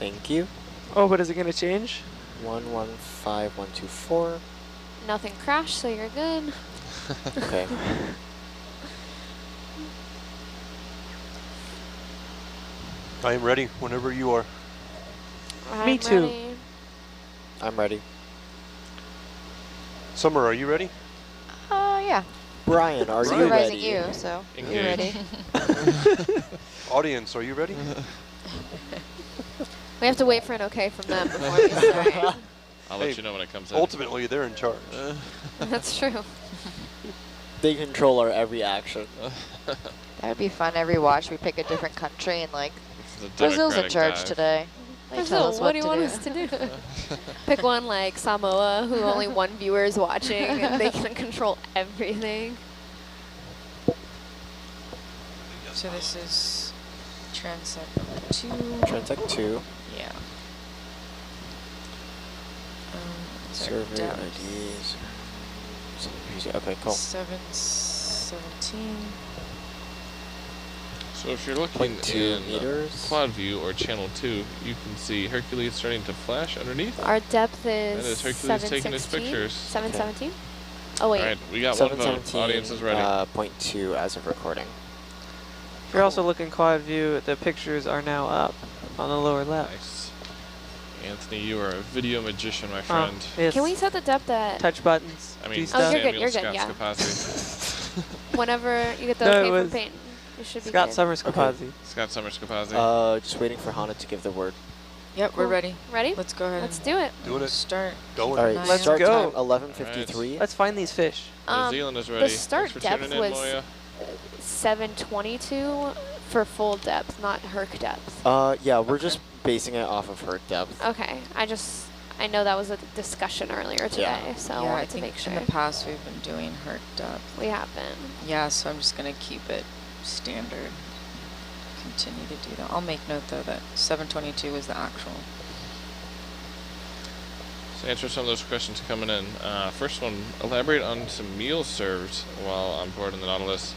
Thank you. Oh, but is it going to change? 115124. Nothing crashed, so you're good. Okay. I am ready whenever you are. Me too. Ready. I'm ready. Summer, are you ready? Yeah. Brian, are you Supervising ready? you, so Engage. you ready? Audience, are you ready? We have to wait for an okay from them before we start. I'll Hey, let you know when it comes in. Ultimately, they're in charge. That's true. They control our every action. That would be fun. Every watch, we pick a different country and like, It's a Brazil's in democratic charge dive. today. They tell Brazil, us what do you to want us to do? Pick one like Samoa, who only one viewer is watching, and they can control everything. So this is transect number 2. Transect 2. Yeah. Survey IDs. Okay, cool. 717. So if you're looking 0.2 in meters. quad view or channel 2, you can see Hercules starting to flash underneath. Our depth is That is Hercules taking his 716. pictures. 717? Oh, wait. All right, we got one vote. 717. Audience is ready. 0.2 as of recording. If you're also looking quad view, the pictures are now up on the lower left. Nice. Anthony, you are a video magician, my friend. Yes. Can we set the depth at touch buttons? I do mean, stuff? you're good, Samuel you're good, Scott yeah. Scapazzi. whenever you get the No, okay it from was Peyton? You should be Scott good. Summers Capazzi. Scott Summers Scapazzi. Just waiting for Hana to give the word. Yep, we're Cool. ready. Ready? Let's go ahead Let's and do it. Doing it. start. Going. All right, Nice. Let's start go. time 11:53. Let's find these fish. New Zealand is ready. The start Thanks for depth tuning in, was Moya. 722 for full depth, not Herc depth. Yeah, we're just basing it off of her depth. Okay, I know that was a discussion earlier today, Yeah. so I Yeah, I wanted to think make sure. in the past we've been doing Herc depth. We have been. Yeah, so I'm just going to keep it standard. Continue to do that. I'll make note though that 722 is the actual. So answer some of those questions coming in. First one, elaborate on some meals served while on board in the Nautilus.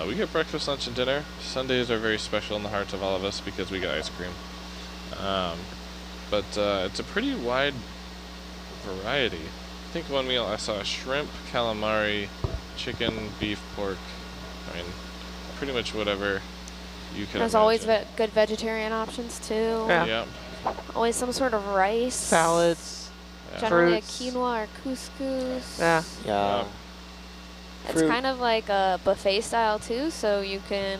We get breakfast, lunch, and dinner. Sundays are very special in the hearts of all of us because we get ice cream. But it's a pretty wide variety. I think one meal I saw shrimp, calamari, chicken, beef, pork. I mean, pretty much whatever you can There's always imagine. good vegetarian options too. Yeah. Yeah. Always some sort of rice. Salads. Yeah. Generally Fruits. a quinoa or couscous. Yeah. Yeah. It's Fruit. kind of like a buffet style too, so you can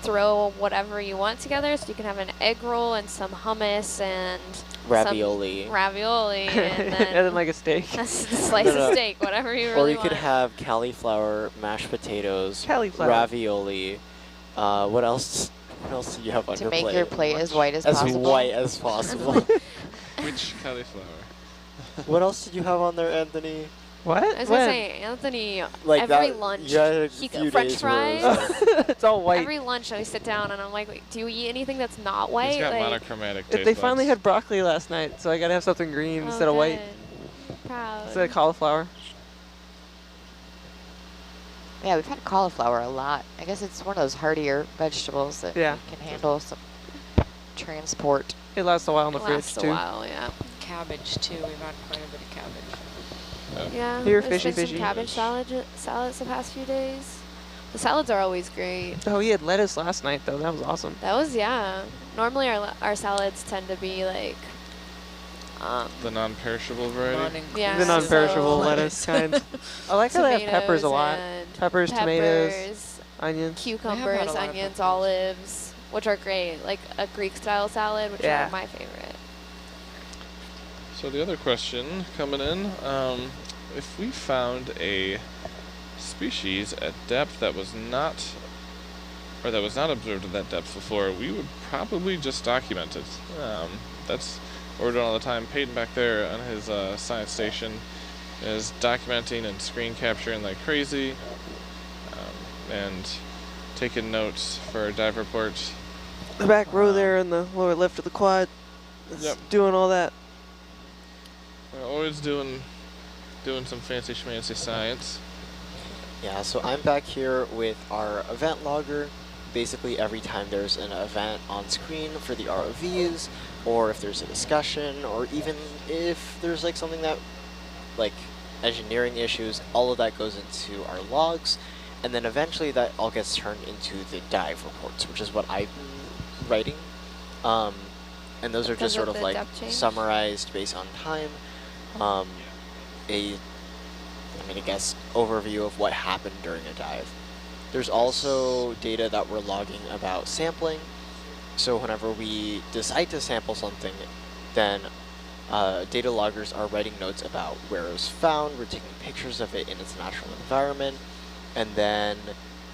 throw whatever you want together. So you can have an egg roll and some hummus and Ravioli. some ravioli, and And then then like a steak. a slice No, no. of steak, whatever you really Or you want. could have cauliflower, mashed potatoes, Cauliflower. ravioli. What else? What else do you have on to your make plate? your plate as white as As possible. white as possible. Which cauliflower? What else did you have on there, Anthony? What? I was gonna say, Anthony, Like every that, lunch, you had a he few French days where it was fries. like- It's all white. Every lunch I sit down and I'm like, "Wait, do you eat anything that's not white? He's got Like, monochromatic taste They finally buds. had broccoli last night, so I gotta have something green oh, instead of white. good. Proud. Instead of cauliflower. Yeah, we've had cauliflower a lot. I guess it's one of those hardier vegetables that Yeah. can handle some transport. It lasts a while in the Lasts fridge a too. while, yeah. Cabbage too. We've had quite a bit of cabbage. Yeah, Here, there's fishy, been some fishy. cabbage salads the past few days. The salads are always great. Oh, he had lettuce last night though. That was awesome. That was, yeah. Normally our salads tend to be like, The non-perishable variety. Non-inclusive. yeah, The non-perishable so lettuce kind. I like how they have peppers a tomatoes lot. and Peppers, tomatoes, peppers, onions. cucumbers, lot of onions, peppers. olives, which are great. Like a Greek style salad, which Yeah. are my favorite. So the other question coming in, if we found a species at depth that was not observed at that depth before, we would probably just document it. That's what we're doing all the time. Peyton back there on his science station is documenting and screen capturing like crazy, and taking notes for our dive report. The back row there in the lower left of the quad. Is Yep. doing all that. We're always doing some fancy schmancy science. Yeah, so I'm back here with our event logger. Basically, every time there's an event on screen for the ROVs, or if there's a discussion, or even if there's like something that, like engineering issues, all of that goes into our logs, and then eventually that all gets turned into the dive reports, which is what I've been writing. And those are just Because sort of of the like depth change? summarized based on time. I guess, overview of what happened during a dive. There's also data that we're logging about sampling. So whenever we decide to sample something, then data loggers are writing notes about where it was found, we're taking pictures of it in its natural environment, and then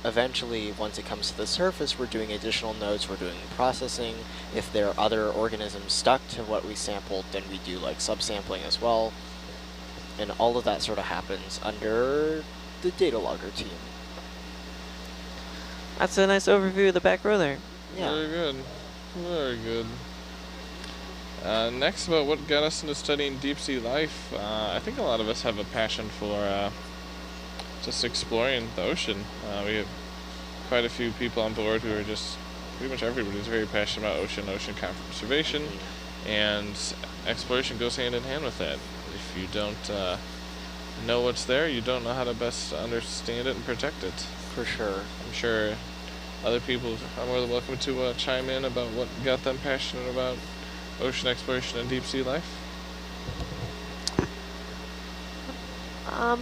eventually, once it comes to the surface, we're doing additional notes, we're doing processing. If there are other organisms stuck to what we sampled, then we do like subsampling as well. And all of that sort of happens under the data logger team. That's a nice overview of the back row there. Yeah. Very good. Very good. Next, about what got us into studying deep sea life. I think a lot of us have a passion for just exploring the ocean. We have quite a few people on board who are just, pretty much everybody's very passionate about ocean conservation, and exploration goes hand in hand with that. If you don't know what's there, you don't know how to best understand it and protect it. For sure. I'm sure other people are more than welcome to chime in about what got them passionate about ocean exploration and deep sea life.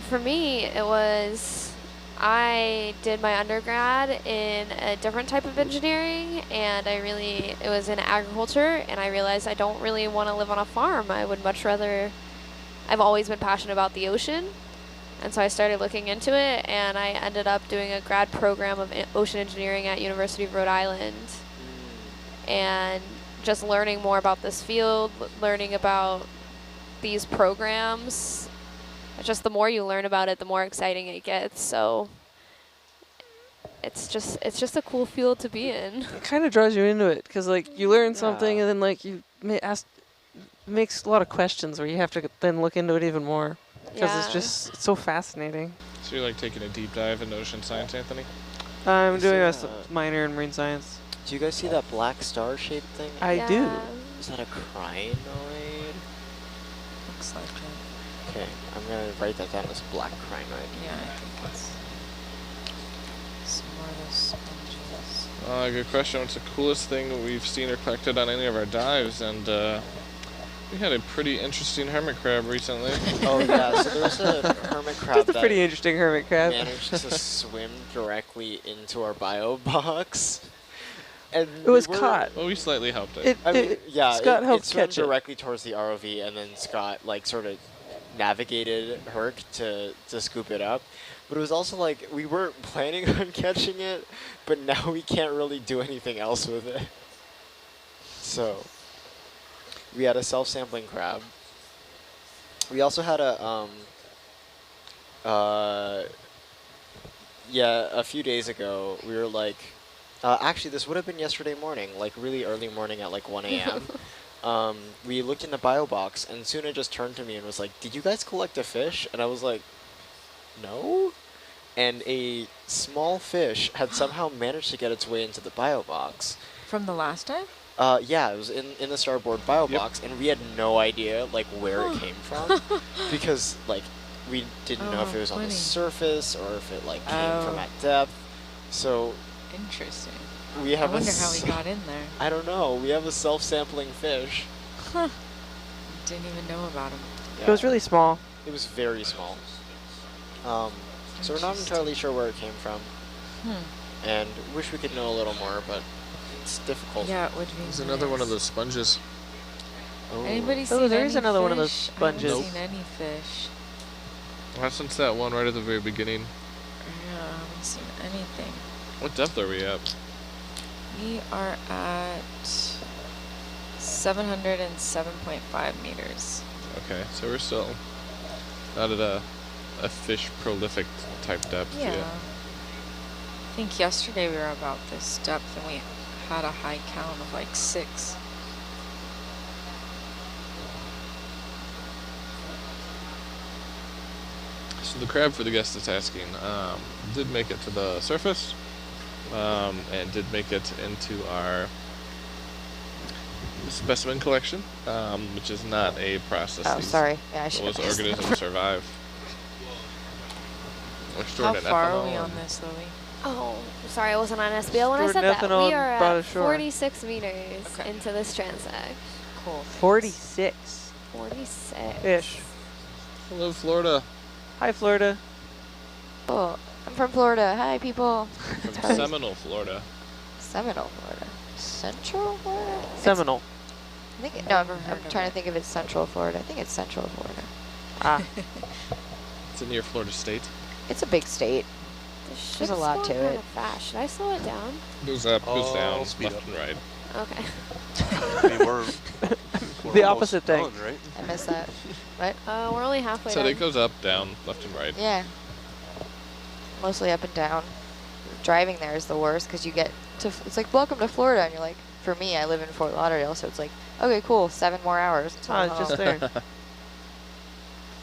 For me, it was, I did my undergrad in a different type of engineering, and it was in agriculture, and I realized I don't really want to live on a farm. I would much rather, I've always been passionate about the ocean, and so I started looking into it, and I ended up doing a grad program of ocean engineering at University of Rhode Island, and just learning more about this field, learning about these programs. Just the more you learn about it, the more exciting it gets. So it's just a cool field to be in. It kind of draws you into it because like you learn something and then like you ask, makes a lot of questions where you have to then look into it even more because it's so fascinating. So you're like taking a deep dive into ocean science, Anthony? I'm doing a minor in marine science. Do you guys see that black star-shaped thing? I do. Is that a crinoid? Looks like it. Okay, I'm gonna write that down as black crinoid. Yeah, I think it's some more of those sponges. Good question. What's the coolest thing we've seen or collected on any of our dives? And we had a pretty interesting hermit crab recently. Oh yeah, so there's a hermit crab Just a pretty interesting hermit crab. managed to swim directly into our bio box. And It was caught. Well, we slightly helped it. Scott helped it swam catch it. directly towards the ROV, and then Scott like sort of navigated Herc to scoop it up. But it was also like we weren't planning on catching it, but now we can't really do anything else with it. So we had a self-sampling crab. We also had a a few days ago we were like, actually this would have been yesterday morning, like really early morning at like 1 a.m. We looked in the bio box, and Suna just turned to me and was like, "Did you guys collect a fish?" And I was like, "No." And a small fish had somehow managed to get its way into the bio box. From the last time? Yeah, it was in the starboard bio box, and we had no idea like where it came from, because like we didn't know if it was on the surface or if it like came from at depth. So interesting. we have I wonder how he got in there. I don't know. We have a self-sampling fish. Huh. Didn't even know about him. Yeah. It was really small. It was very small. So we're not entirely sure where it came from, and wish we could know a little more, but it's difficult. Yeah, it would be. There's another one of those sponges. Oh. Anybody seen there is any another one of those fish? sponges. I haven't seen any fish. Well, since that one right at the very beginning. Yeah, I haven't seen anything. What depth are we at? We are at 707.5 meters. Okay, so we're still not at a fish prolific type depth. Yeah. I think yesterday we were about this depth and we had a high count of like 6. So the crab, for the guest that's asking, did make it to the surface, and did make it into our specimen collection, which is not a process. Oh, These- sorry. Yeah, I should Those have asked that. organisms survive. We're How stored in far are ethanol we on and- this, Lily? Oh, sorry, I wasn't on SBL when I Stored said in that. ethanol We and are brought at ashore. 46 meters Okay. into this transect. Cool. thanks. 46 46. ish. Hello, Florida. Hi, Florida. Oh, I'm from Florida. Hi, people. From Probably Seminole, Florida. Seminole, Florida. Central Florida? Seminole. I think, no, I'm heard of trying it. to think if it's Central Florida. I think it's Central Florida. Ah, It's near Florida State. It's a big state. The ship's There's a lot going to kind it. of fast. Should I slow it down? Goes up, goes Oh, down, speed left up. and right. Okay. I mean, we're The almost opposite thing. done, right? I missed that. What? We're only halfway So done. it goes up, down, left and right. Yeah. Mostly up and down. Driving there is the worst because you get to, it's like, welcome to Florida. And you're like, for me, I live in Fort Lauderdale, so it's like, okay, cool, 7 more hours. until I'm it's just home. there.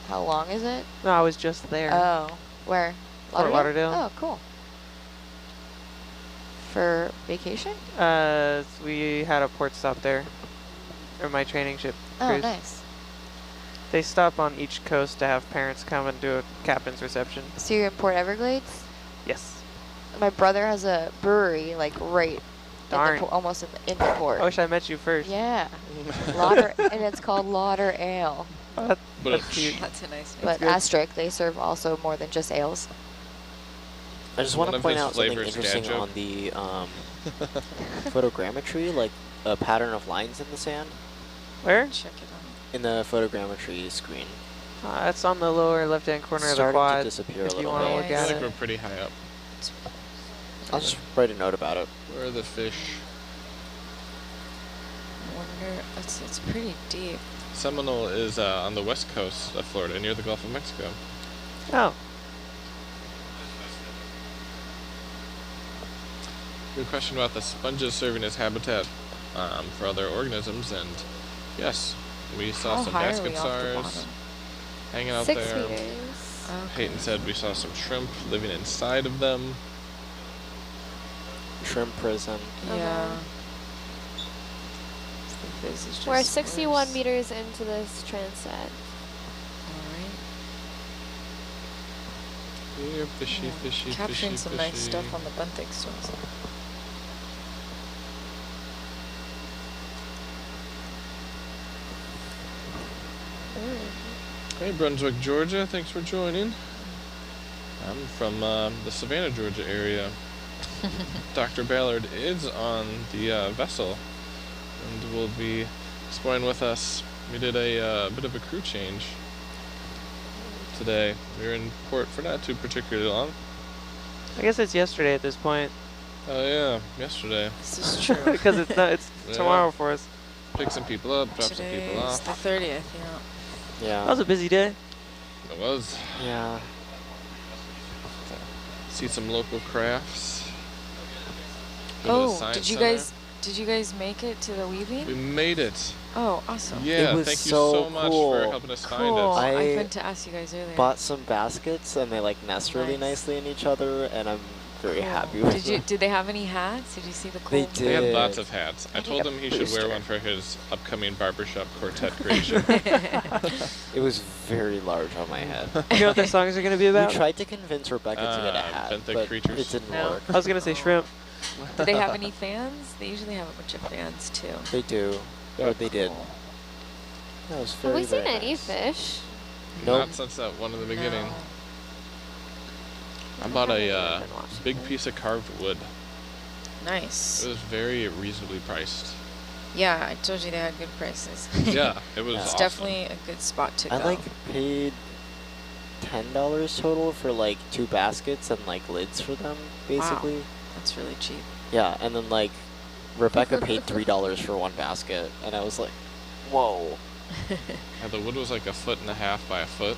How long is it? No, I was just there. Oh, where? Fort Lauderdale. Oh, cool. For vacation? We had a port stop there. Or my training ship Oh, cruise. nice. They stop on each coast to have parents come and do a captain's reception. So you're in Port Everglades? Yes. My brother has a brewery, like, right Darn. in the, almost in the port. I wish I met you first. Yeah. Lauder, and it's called Lauder Ale. Oh, But that's it's- cute. That's a nice name. But good. asterisk, they serve also more than just ales. I just One want to of point his out something flavors, dad interesting joke. on the photogrammetry, like a pattern of lines in the sand Check Where? it out. in the photogrammetry screen. It's on the lower left-hand corner of the Starting to quad. disappear a If you little want to bit. look I Yeah, at think it. we're pretty high up. I'll just write a note about it. Where are the fish? I wonder, it's pretty deep. Seminole is on the west coast of Florida, near the Gulf of Mexico. Oh, Good question about the sponges serving as habitat for other organisms, and yes, we saw How some high are basket we off the stars bottom? hanging out 6 there. meters. Okay. Peyton said we saw some shrimp living inside of them. Shrimp prison. Yeah. The fizz is We're just 61 worse. meters into this transect. Alright. Here, fishy, Yeah. fishy, Capturing fishy, some fishy. nice stuff on the benthic stones. Hey, Brunswick, Georgia. Thanks for joining. I'm from the Savannah, Georgia area. Dr. Ballard is on the vessel and will be exploring with us. We did a bit of a crew change today. We were in port for not too particularly long. I guess it's yesterday at this point Oh yeah, yesterday. This is true. because it's not. It's Yeah. tomorrow for us. Picked some people up, dropped some Today people is off. the 30th, yeah. Yeah. That was a busy day. It was. Yeah. See some local crafts. Go to the Oh, science did you center. guys make it to the We weaving? made it. Oh, awesome. Yeah, was thank you so so much cool. for helping us find Cool. it. I I meant to ask you guys earlier. Bought some baskets and they like nest really Nice. nicely in each other, and I'm very Cool. happy with Did you? them. Did they have any hats? Did you see the cool? They They had did. lots of hats. I I told need him a he should wear booster. one for his upcoming barbershop quartet creation. It was very large on my head. You know what their songs are gonna be We about? tried to convince Rebecca to get a hat, Benthic but creatures? it didn't No. work. I was gonna say shrimp. Did they have any fans? They usually have a bunch of fans too. They do. Or they did. Cool. That was Have very, we seen very any nice. fish? Nope. Not since that one in the beginning. No. I bought haven't a really been watching big it. piece of carved wood. Nice. It was very reasonably priced. Yeah, I told you they had good prices. Yeah, it was Yeah. It's awesome. definitely a good spot to I go. like paid $10 total for like 2 baskets and like lids for them, basically. That's really cheap. Yeah, and then like Rebecca paid $3 for 1 basket, and I was like, whoa. Yeah, the wood was like 1.5 feet by 1 foot,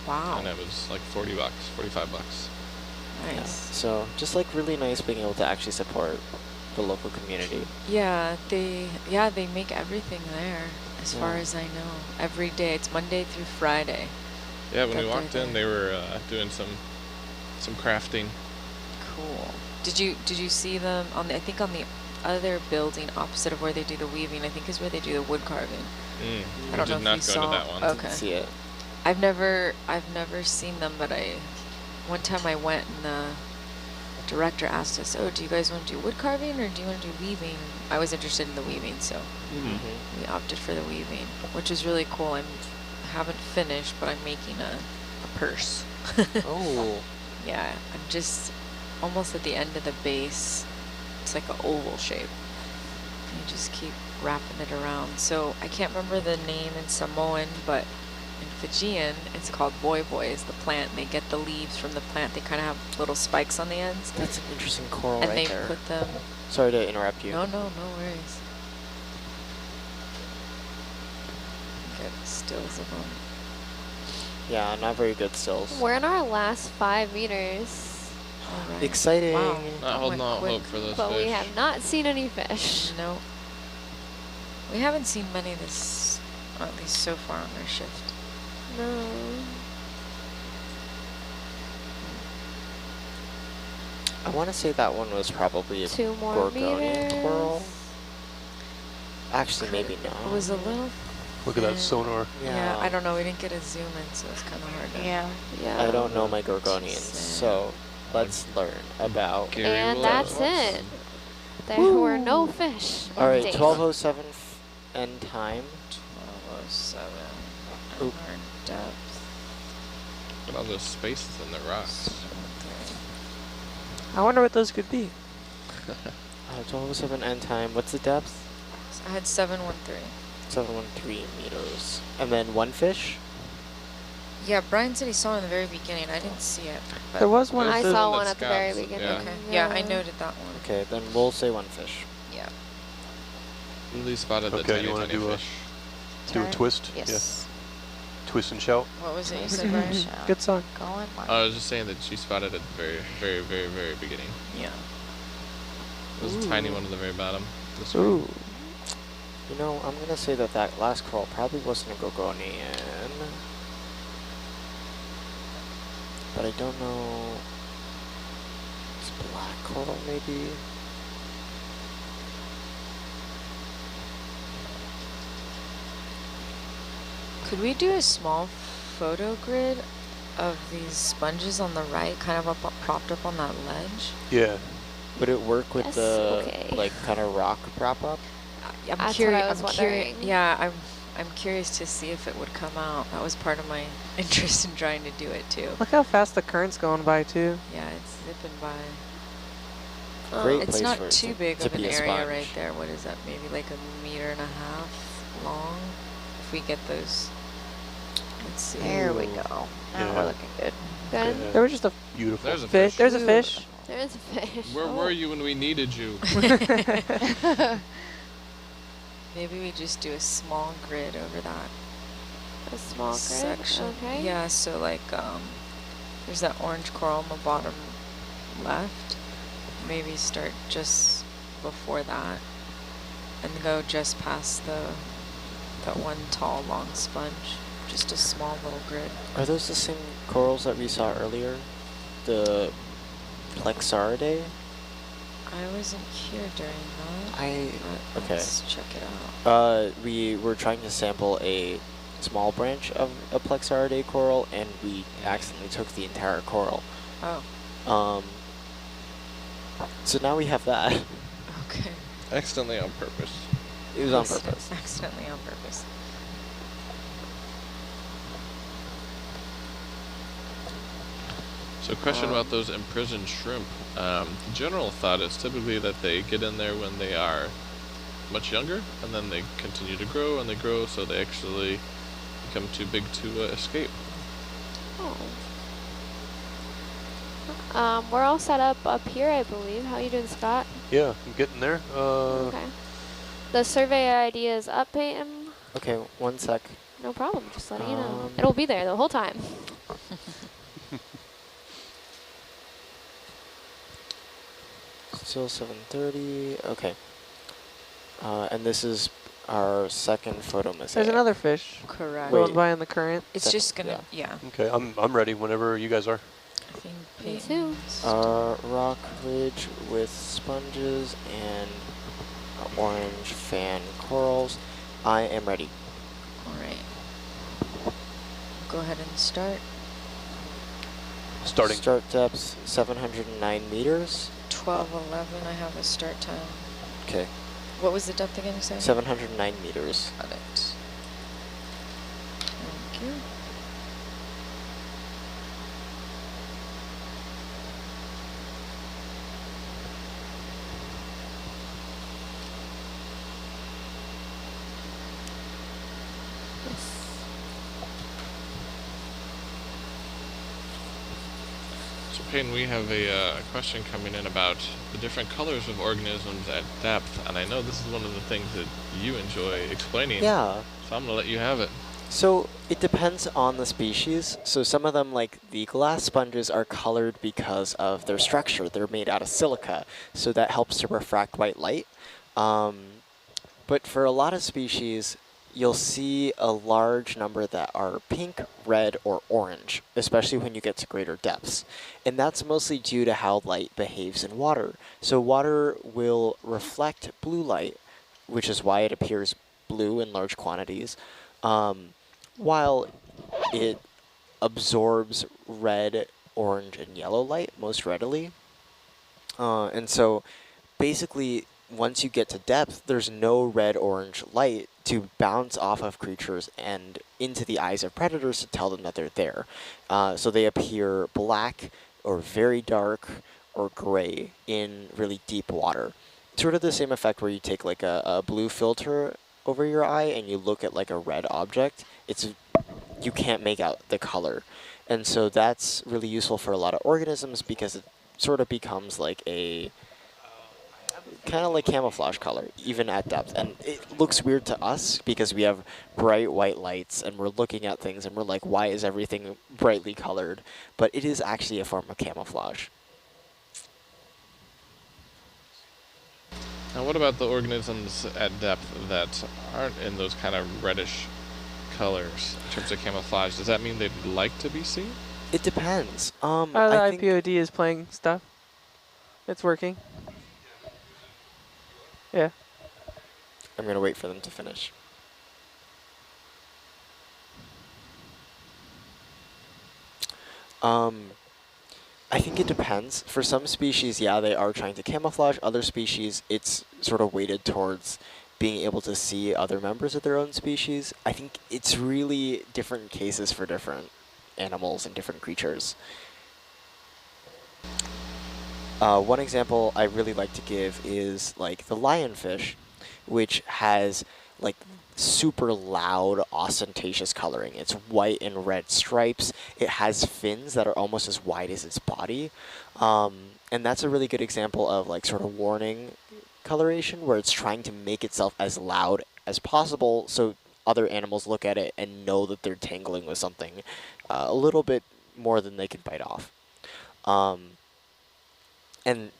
Wow. and it was like $40, $45. Yeah. Nice. So just like really nice being able to actually support the local community. Yeah, they make everything there as far Yeah. as I know. Every day. It's Monday through Friday. Yeah, when we That walked they're in, they were doing some crafting. Cool. Did you see them on the other building opposite of where they do the weaving, I think is where they do the wood carving. I don't know did not if you go to saw. that one. Okay. Didn't see it. I've never seen them, but one time I went and the director asked us, "Oh, do you guys want to do wood carving or do you want to do weaving?" I was interested in the weaving, so we opted for the weaving, which is really cool. I haven't finished, but I'm making a purse. Oh. Yeah, I'm just almost at the end of the base. It's like an oval shape. And you just keep wrapping it around. So I can't remember the name in Samoan, but in Fijian, it's called boy is the plant. And they get the leaves from the plant. They kind of have little spikes on the ends. That's an interesting coral And right they there. put them... Sorry to interrupt you. No worries. Get stills of them. Yeah, not very good stills. We're in our last 5 meters, All right. Exciting. Wow. Not holding went out quick. hope for those but fish. we have not seen any fish. No. We haven't seen many this, or at least so far on our shift. No. I want to say that one was probably a 2 more Gorgonian meters. coral. Actually, maybe not. It was a little... Look at that thin. sonar. Yeah, I don't know. We didn't get a zoom in, so it's kind of hard to... Yeah. Yeah. I don't know my Gorgonians, so let's learn about. Gary And will that's let us. it. There were no fish. All right, Dang. 12:07 end time. 1207. Oop. Our depth. Look at all those spaces in the rocks. I wonder what those could be. 12:07 end time. What's the depth? I had 713. 713 meters. And then one fish. Yeah, Brian said he saw it in the very beginning. I didn't see it. But There was one I at the... saw that one at the very scabs, beginning. yeah. Okay. Yeah, I noted that one. Okay, then we'll say one fish. Yeah. Lily spotted the Okay, tiny, you wanna tiny do a- fish. Do a Turn. twist? Yes. Yeah. Twist and shout. What was it you said, Brian? Good song. Going like I was just saying that she spotted it at the very, very, very, very beginning. Yeah. It was a tiny one at the very bottom. This one. Ooh. You know, I'm gonna say that that last coral probably wasn't a Gorgonian, but I don't know. It's black coral, maybe. Could we do a small photo grid of these sponges on the right, kind of propped up on that ledge? Yeah. Would it work with Yes, the okay. like kind of rock prop up? I'm That's curious. what I was wondering. Yeah, I'm curious to see if it would come out. That was part of my interest in trying to do it too. Look how fast the current's going by, too. Yeah, it's zipping by. Great It's place not for it too to- big to of an be a area sponge. right there. What is that? Maybe like 1.5 meters long. If we get those, let's see. there we go. Now Yeah. we're looking good. Good. Yeah. There was just a Beautiful. There's a fish. fish. There's a fish. There is a fish. Where were you when we needed you? Maybe we just do a small grid over that A small grid. section. Okay. Yeah, so like there's that orange coral on the bottom left. Maybe start just before that and go just past that one tall long sponge. Just a small little grid. Are those the same corals that we saw earlier? The Plexaridae? I wasn't here during that. but Okay. Let's check it out. We were trying to sample a small branch of a Plexaridae coral, and we accidentally took the entire coral. Oh, So now we have that. okay. Accidentally on purpose. It was on purpose. Accidentally on purpose. So question about those imprisoned shrimp. The general thought is typically that they get in there when they are much younger, and then they continue to grow, and they grow, so they actually become too big to escape. Oh. We're all set up here, I believe. How you doing, Scott? Yeah, I'm getting there. Okay. The survey ID is up, Peyton. Okay, one sec. No problem. Just letting you know. Um, It'll be there the whole time. Still 7:30. Okay. And this is our second photo mosaic. There's another fish Correct. Wait. going by in the current. It's Second, just gonna, yeah. Okay, I'm ready whenever you guys are. I think Me Peyton too. Rock ridge with sponges and orange fan corals. I am ready. All right. Go ahead and start. Starting. Start depth 709 meters. 12:11. I have a start time. Okay. What was the depth again? You said 709 meters. Got it. Thank you. So Peyton, we have a question coming in about the different colors of organisms at depth, and I know this is one of the things that you enjoy explaining. Yeah. So I'm gonna let you have it. So it depends on the species. So some of them, like the glass sponges, are colored because of their structure. They're made out of silica, so that helps to refract white light. But for a lot of species, you'll see a large number that are pink, red, or orange, especially when you get to greater depths. And that's mostly due to how light behaves in water. So water will reflect blue light, which is why it appears blue in large quantities, while it absorbs red, orange, and yellow light most readily. And so basically, once you get to depth, there's no red-orange light to bounce off of creatures and into the eyes of predators to tell them that they're there. So they appear black or very dark or gray in really deep water. Sort of the same effect where you take like a blue filter over your eye and you look at like a red object. You can't make out the color. And so that's really useful for a lot of organisms because it sort of becomes like a kind of like camouflage color, even at depth. And it looks weird to us because we have bright white lights and we're looking at things and we're like, why is everything brightly colored? But it is actually a form of camouflage. Now what about the organisms at depth that aren't in those kind of reddish colors in terms of camouflage? Does that mean they'd like to be seen? It depends. The I think IPOD is playing stuff. It's working. Yeah. I'm going to wait for them to finish. I think it depends. For some species, yeah, they are trying to camouflage. Other species, it's sort of weighted towards being able to see other members of their own species. I think it's really different cases for different animals and different creatures. One example I really like to give is like the lionfish, which has like super loud, ostentatious coloring. It's white and red stripes. It has fins that are almost as wide as its body. And that's a really good example of like sort of warning coloration where it's trying to make itself as loud as possible so other animals look at it and know that they're tangling with something a little bit more than they can bite off. And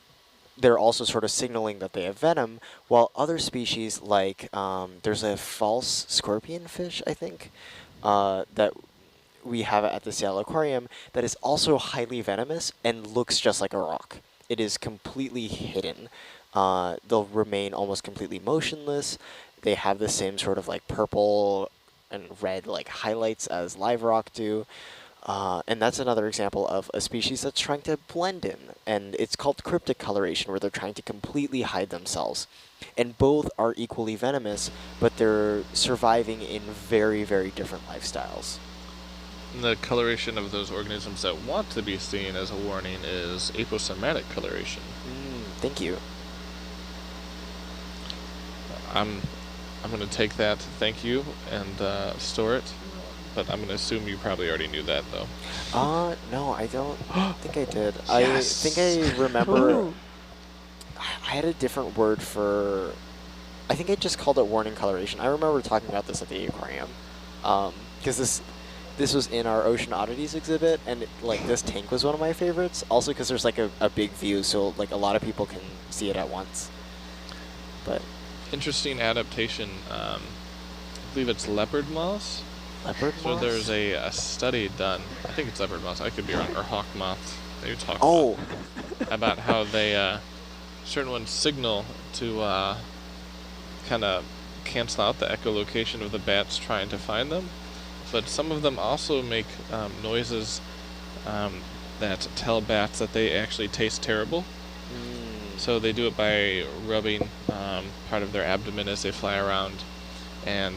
they're also sort of signaling that they have venom, while other species like, there's a false scorpion fish, I think, that we have at the Seattle Aquarium that is also highly venomous and looks just like a rock. It is completely hidden. They'll remain almost completely motionless. They have the same sort of like purple and red like highlights as live rock do. And that's another example of a species that's trying to blend in. And it's called cryptic coloration, where they're trying to completely hide themselves. And both are equally venomous, but they're surviving in very, very different lifestyles. The coloration of those organisms that want to be seen as a warning is aposematic coloration. Thank you. I'm going to take that thank you and store it. But I'm going to assume you probably already knew that, though. No, I don't think I did. Yes. I think I remember I had a different word for, I think I just called it warning coloration. I remember talking about this at the aquarium. Because this was in our Ocean Oddities exhibit, and like this tank was one of my favorites. Also because there's like a big view, so like a lot of people can see it at once. But Interesting adaptation. I believe it's leopard moths. leopard So moths? there's a study done, I think it's leopard moths, I could be wrong, or hawk moths. They talk Oh, about how they, certain ones signal to kind of cancel out the echolocation of the bats trying to find them. But some of them also make noises that tell bats that they actually taste terrible. So they do it by rubbing part of their abdomen as they fly around. And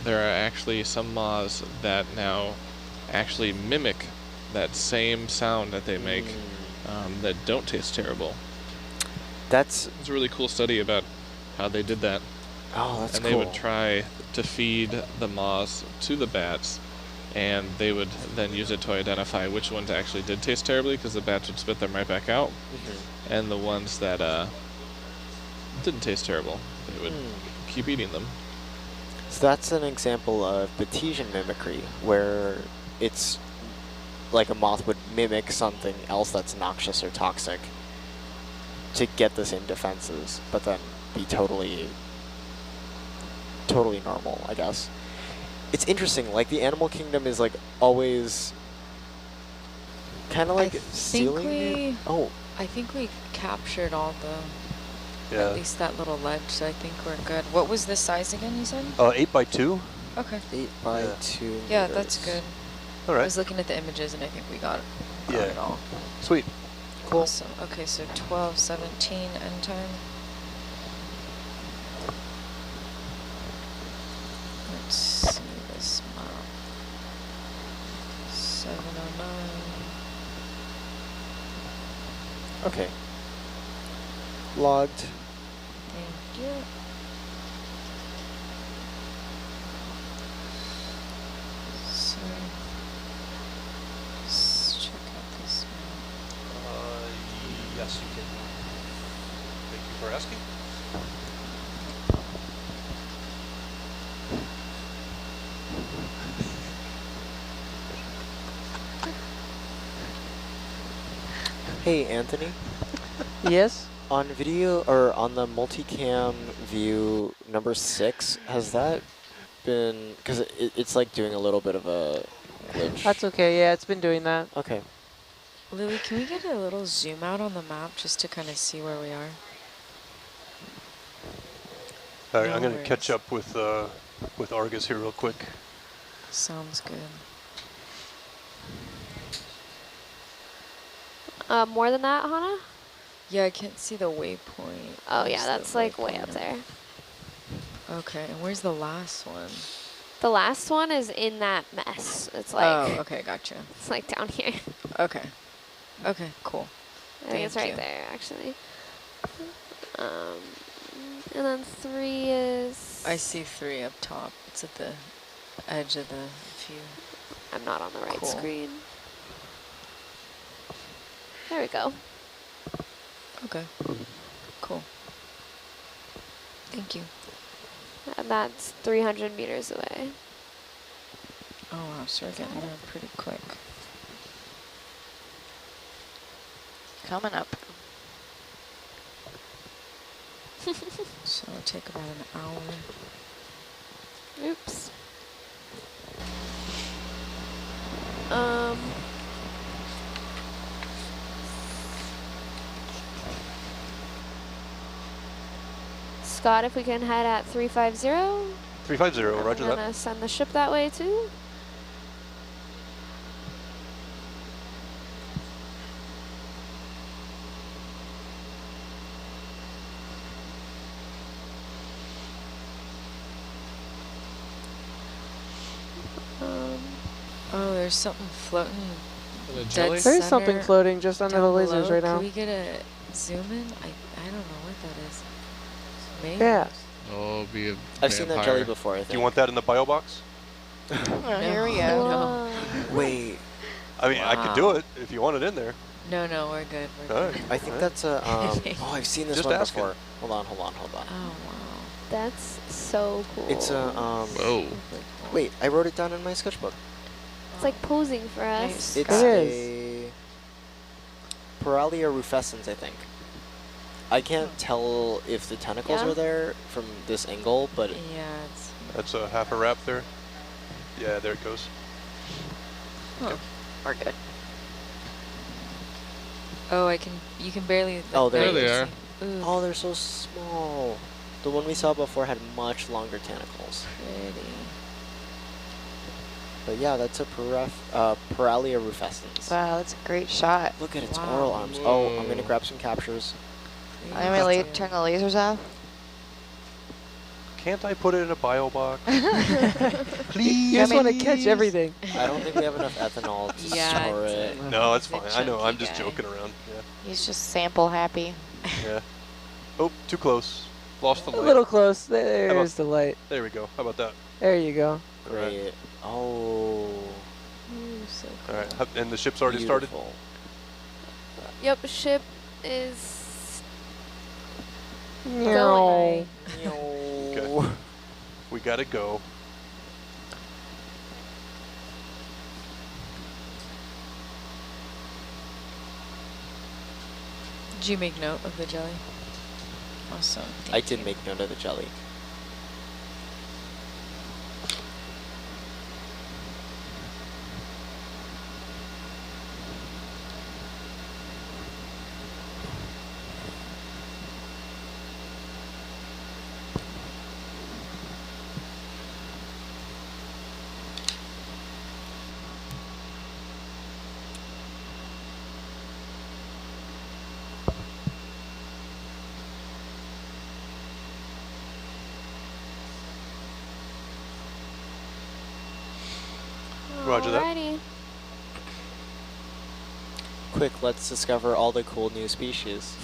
there are actually some moths that now actually mimic that same sound that they make that don't taste terrible. It's a really cool study about how they did that. Oh, that's and cool. they would try to feed the moths to the bats, and they would then use it to identify which ones actually did taste terribly, because the bats would spit them right back out, and the ones that didn't taste terrible, they would keep eating them. So that's an example of Batesian mimicry, where it's like a moth would mimic something else that's noxious or toxic to get the same defenses, but then be totally normal, I guess. It's interesting, like the animal kingdom is like always kind of like stealing you. Oh. I think we captured all the, Yeah. at least that little ledge, so I think we're good. What was the size again, you said? 8 by 2. Okay. 8 by 2 Yeah, meters. that's good. All I right. was looking at the images and I think we got it. Got Yeah. it all. Sweet. Cool. Awesome. Okay, so 12:17 end time. Let's see this map. 7:09. Okay. Logged. Thank you. So, let's check out this map. Yes, you can. Thank you for asking. Hey, Anthony. Yes? On video, or on the multicam view number 6, has that been, because it's like doing a little bit of a glitch. That's okay, yeah, it's been doing that. Okay. Lily, can we get a little zoom out on the map just to kind of see where we are? All right, No I'm going to worries. catch up with Argus here real quick. Sounds good. More than that, Hannah? Yeah, I can't see the waypoint. Oh Where's yeah, the that's like way up waypointer? there. Okay, and where's the last one? The last one is in that mess. It's like Oh, okay, gotcha. it's like down here. Okay. Okay, cool. I think it's Thank right you. there actually. And then 3 is. I see 3 up top. It's at the edge of the view. I'm not on the right Cool. screen. There we go. Okay. Cool. Thank you. And that's 300 meters away. Oh wow, so we're getting there pretty quick. Coming up. So it'll take about an hour. Oops. Scott, if we can head at 350. 350, roger I'm that. gonna send the ship that way too. Oh, there's something floating. The Dead jelly? There is something center floating just under the down lasers below. right now. Can we get a zoom in? I don't know what that is. Maybe. Yeah. Oh, be a I've seen that vampire. jelly before, I think. Do you want that in the bio box? Oh, here we go. No. Wait, I mean, I could do it if you want it in there. No, no, we're good. We're All good. right. I think that's a, oh, I've seen this Just one asking. before. Hold on. Oh wow. That's so cool. It's a, Whoa. wait, I wrote it down in my sketchbook. It's like posing for us. Nice. It's It a Paralia rufescens, I think. I can't tell if the tentacles Yeah. are there from this angle, but Yeah, it's. That's a half a wrap there. Yeah, there it goes. Huh. We're good. Oh, I can. You can barely. Oh, there they barely are. see. Ooh. oh, they're so small. The one we saw before had much longer tentacles. Pretty. But yeah, that's a Paralia rufescens. Wow, that's a great shot. Look at its Wow. oral arms. Oh, I'm gonna grab some captures. I'm gonna turn the lasers off. Can't I put it in a bio box? Please. You just want to catch everything. I don't think we have enough ethanol to Yeah, store it's it. No, it's He's a fine. I know. I'm chunky just guy. joking around. He's just sample happy. Yeah. Oh, too close. Lost the A light. little close. There's the light. There we go. How about that? There you go. Great. Oh. Ooh, so All right. And the ship's already started? Beautiful. Yep, ship is Meow. Okay. We gotta go. Did you make note of the jelly? Awesome. I did make note of the jelly. Roger that. Alrighty. Quick, let's discover all the cool new species.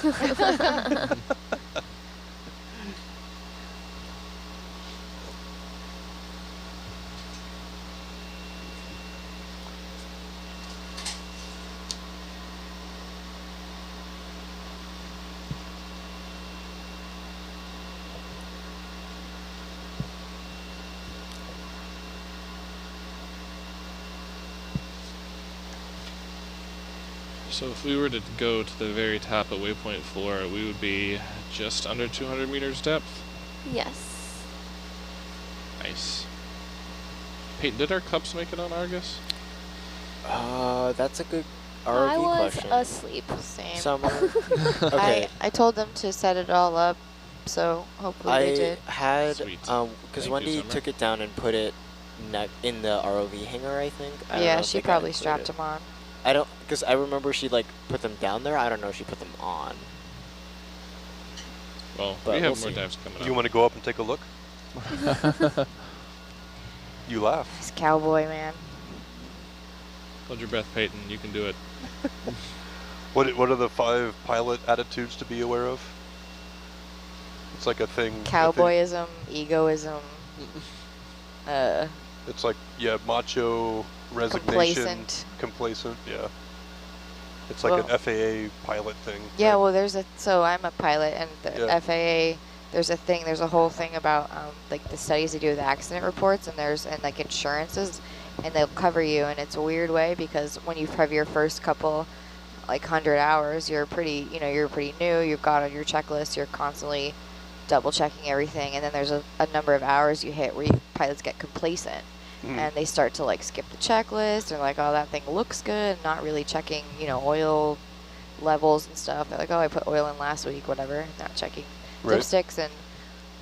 So if we were to go to the very top of waypoint 4, we would be just under 200 meters depth. Yes. Nice. Peyton, did our cups make it on Argus? That's a good I ROV was question. asleep. Same. Summer. Okay. I told them to set it all up, so hopefully they I did. had, Sweet. because Thank you, Wendy Summer. took it down and put it in the ROV hangar, I think. I don't know Yeah, if she they got probably included. strapped them on. I don't, because I remember she like put them down there. I don't know if she put them on. Well, But we have we'll more see. dives coming up. You want to go up and take a look? You laugh. This cowboy man. Hold your breath, Peyton. You can do it. What are the 5 pilot attitudes to be aware of? It's like a thing. I think Cowboyism, egoism, It's like, yeah, macho, resignation, complacent, yeah. It's like Well- an FAA pilot thing. Yeah, right? well, so I'm a pilot, and the Yeah. FAA, there's a whole thing about like the studies they do with accident reports, and like insurances, and they'll cover you, and it's a weird way because when you have your first couple, like 100 hours, you're pretty new, you've got on your checklist, you're constantly double checking everything, and then there's a number of hours you hit where pilots get complacent. Mhm. And they start to like skip the checklist. They're like, oh, that thing looks good, not really checking, oil levels and stuff. They're like, oh, I put oil in last week, whatever, not checking Right. dipsticks. And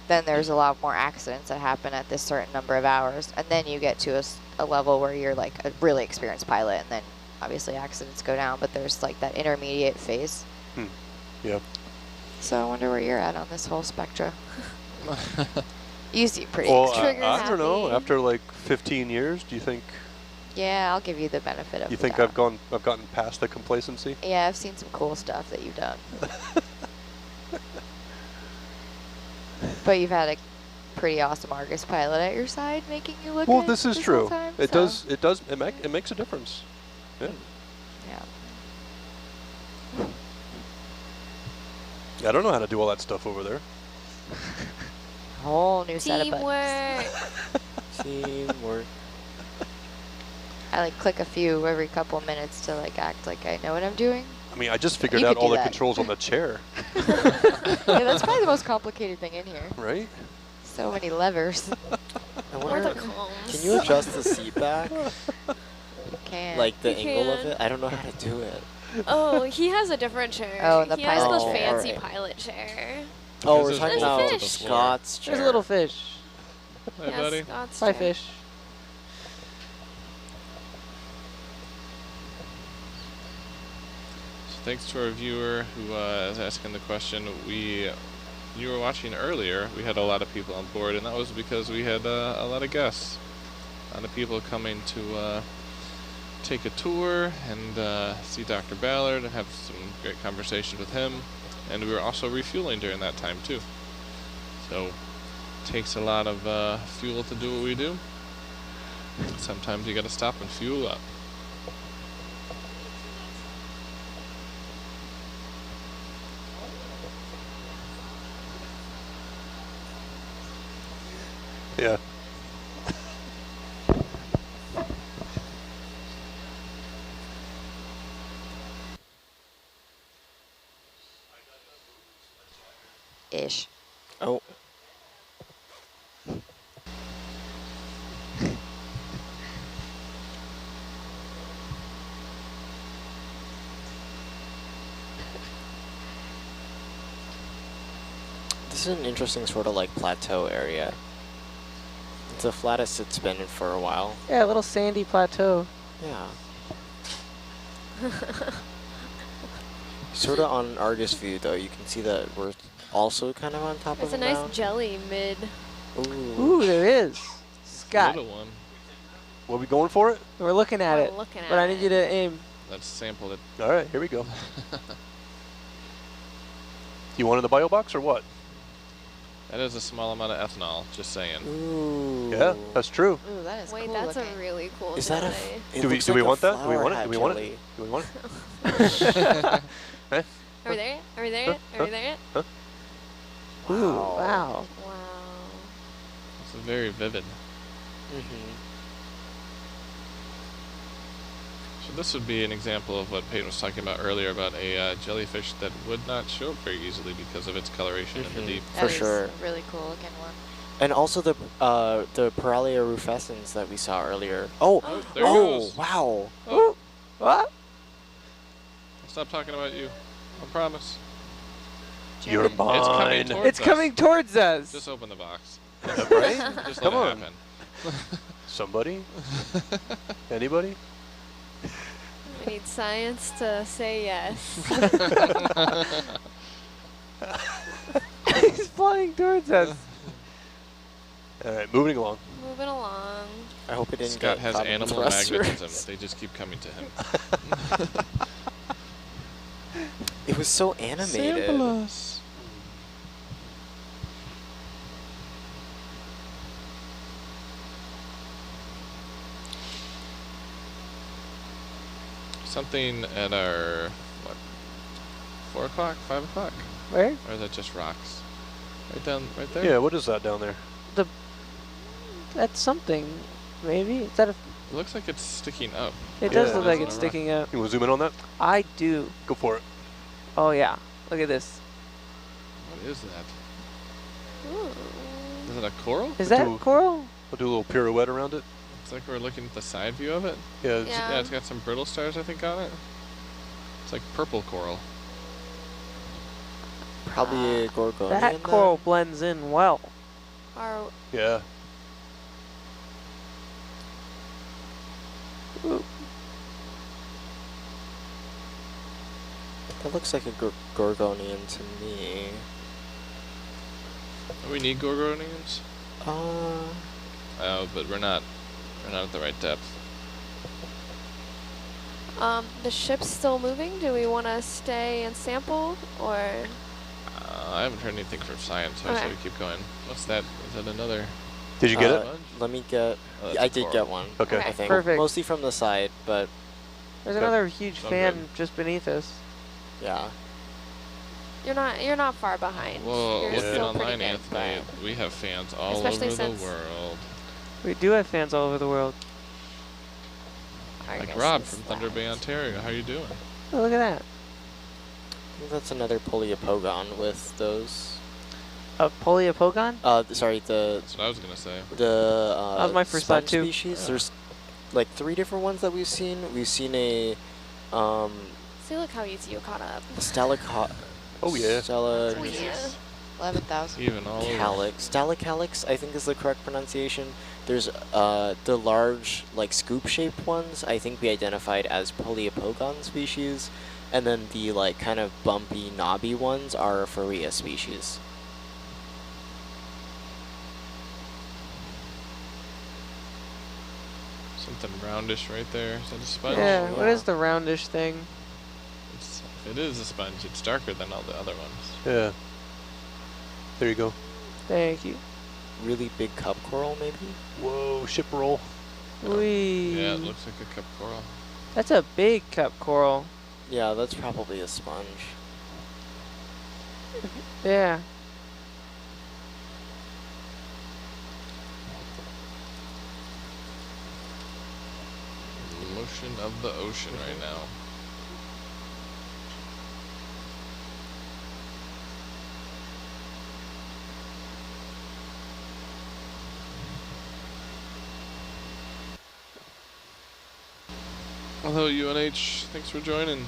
then there's a lot more accidents that happen at this certain number of hours. And then you get to a level where you're like a really experienced pilot, and then obviously accidents go down, but there's like that intermediate phase. Yeah. So I wonder where you're at on this whole spectrum. You seem pretty Well, Trigger I don't know. happy. After like 15 years, do you think Yeah, I'll give you the benefit of you the think doubt. I've gotten past the complacency? Yeah, I've seen some cool stuff that you've done. But you've had a pretty awesome Argus pilot at your side making you look Well, good this is whole true. time, It so, does. It makes a difference. Yeah. Yeah. I don't know how to do all that stuff over there. Whole new set of buttons. Teamwork. Teamwork. I like click a few every couple minutes to like act like I know what I'm doing. I mean, I just figured You out could all do the that. controls on the chair, Yeah, that's probably the most complicated thing in here. right? So many levers. I Or wonder, the comms. can you adjust the seat back? Can. Like the You angle of can. it? I don't know how to do it. Oh, he has a different chair. Oh, the he has pilot the chair. fancy Alright. pilot chair. Oh, Because we're there's talking bullets about to the floor. Scott's chair. There's a little fish. Hi, buddy. Scott's Bye, chair. fish. So thanks to our viewer who is asking the question. You were watching earlier. We had a lot of people on board, and that was because we had a lot of guests, a lot of people coming to take a tour and see Dr. Ballard and have some great conversation with him. And we were also refueling during that time too. So it takes a lot of fuel to do what we do. Sometimes you got to stop and fuel up. Yeah. Ish. Oh. This is an interesting sort of like plateau area. It's the flattest it's been in for a while. Yeah, a little sandy plateau. Yeah. Sort of on Argus view though, you can see that we're also kind of on top There's of a a nice mound. jelly mid. Ooh. Ooh, there is. Scott, Little one. What, we going for it? we're looking at We're it. looking But at I need you to aim. Let's sample it. All right, here we go. You wanted the bio box or what? That is a small amount of ethanol, just saying. Ooh. Yeah, that's true. Ooh, that is Wait, cool that's looking. a really cool Is jelly. that a? It Do we looks do like we a want that? Do we flower want it? hat Do we want jelly. it? Do we want it? Eh? Are we there yet? Are we there yet? Are we there yet? Huh? Ooh, Wow. wow. Wow. It's very vivid. Mm-hmm. So this would be an example of what Peyton was talking about earlier about a jellyfish that would not show up very easily because of its coloration in the deep. That For is sure. a really cool looking one. And also the Paralia rufescens that we saw earlier. Oh, There it oh, goes. wow. Ooh, what? I'll stop talking about you. I promise. You're It's coming mine. towards It's us. coming towards us. Just open the box. Right? Just Come let on. it happen. Somebody? Anybody? We need science to say yes. He's flying towards us. All right, moving along. Moving along. I hope it didn't Scott get has caught in animal thrusters. magnetism. They just keep coming to him. It was so animated. Sample us. Something at our, what, 4 o'clock, 5 o'clock? Where? Or is that just rocks? Right there? Yeah, what is that down there? That's something. Maybe. Is that a? It looks like it's sticking up. It does Yeah. look like It's it's a rock. sticking up. You want to zoom in on that? I do. Go for it. Oh yeah. Look at this. What is that? Ooh. Is it a coral? Is that Do- coral? We'll do a little pirouette around it. It's like we're looking at the side view of it. Yeah, it's, Yeah. Yeah, it's got some brittle stars, I think, on it. It's like purple coral. Probably a gorgonian. That coral blends in well. Our yeah. That looks like a gorgonian to me. Do we need gorgonians? Oh, but we're not at the right depth. the ship's still moving. Do we want to stay and sample, or? I haven't heard anything from science, so I say Okay. we keep going. What's that? Is that another? Did you get it? Sponge? Let me get. Oh, that's I a did coral. get one. Okay. Okay. I think Perfect. mostly from the side, but There's Okay. another huge Oh, fan good. just beneath us. yeah. You're not far behind. Whoa, You're looking still pretty online, good, Anthony, but- we have fans all Especially over the since- world. We do have fans all over the world. Like Argus Rob is from Thunder Bay, left. Ontario. How you doing? Oh, look at that. I think that's another poliopogon with those. A poliopogon? Sorry, the That's what I was gonna say. that was my first thought, sponge too. species. Yeah. There's like 3 different ones that we've seen. We've seen a See, look how easy you caught up. Stella. Oh, yeah. Stella. Oh, yeah. 11,000. Even all over. Calyx. Dolichocalyx, I think is the correct pronunciation. There's the large, like, scoop-shaped ones, I think we identified as Poliopogon species. And then the, like, kind of bumpy, knobby ones are Pharia species. Something roundish right there. Is that a sponge? Yeah, what yeah. is the roundish thing? If it is a sponge, it's darker than all the other ones. Yeah. There you go. Thank you. Really big cup coral, maybe? Whoa, ship roll. Wee. Yeah, it looks like a cup coral. That's a big cup coral. Yeah, that's probably a sponge. Yeah. Motion of the ocean right now. Hello, UNH. Thanks for joining.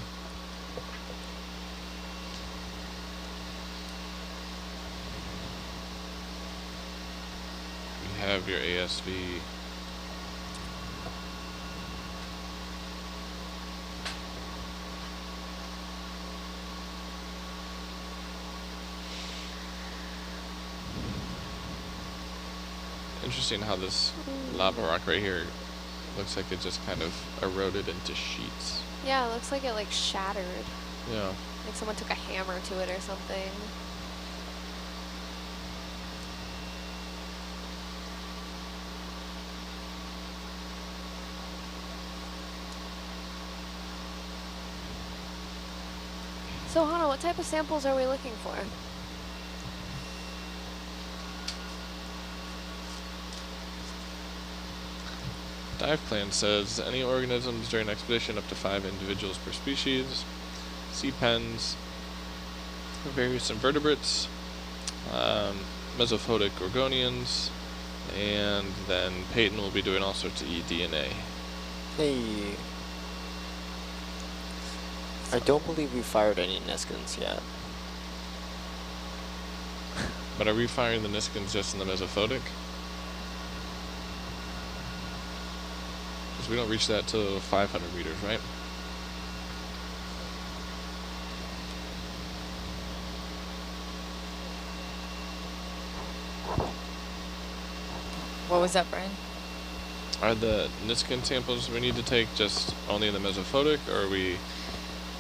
We have your ASV. Interesting how this lava rock right here looks like it just kind of eroded into sheets. Yeah, it looks like it like shattered. Yeah. Like someone took a hammer to it or something. So Hana, what type of samples are we looking for? Dive plan says any organisms during expedition up to 5 individuals per species, sea pens, various invertebrates, mesophotic gorgonians, and then Peyton will be doing all sorts of eDNA. Hey. I don't believe we fired any Niskins yet. But are we firing the Niskins just in the mesophotic? Because we don't reach that till 500 meters, right? What was that, Brian? Are the Niskin samples we need to take just only in the mesophotic, or are we...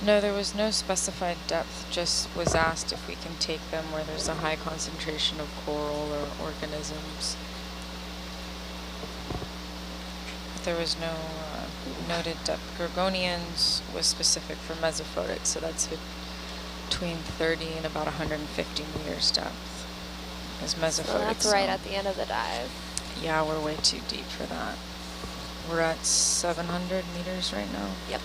No, there was no specified depth, just was asked if we can take them where there's a high concentration of coral or organisms. But there was no noted depth. Gorgonians was specific for mesophotic, so that's between 30 and about 150 meters depth. Is mesophotic. So that's right at the end of the dive. Yeah, we're way too deep for that. We're at 700 meters right now. Yep.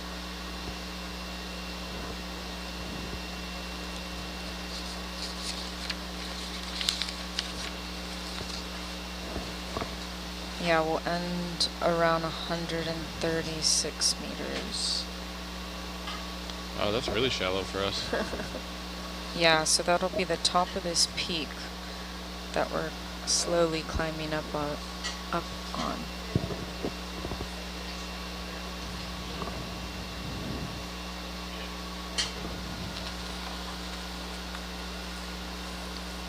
Yeah, we'll end around 136 meters. Oh, that's really shallow for us. Yeah, so that'll be the top of this peak that we're slowly climbing up on.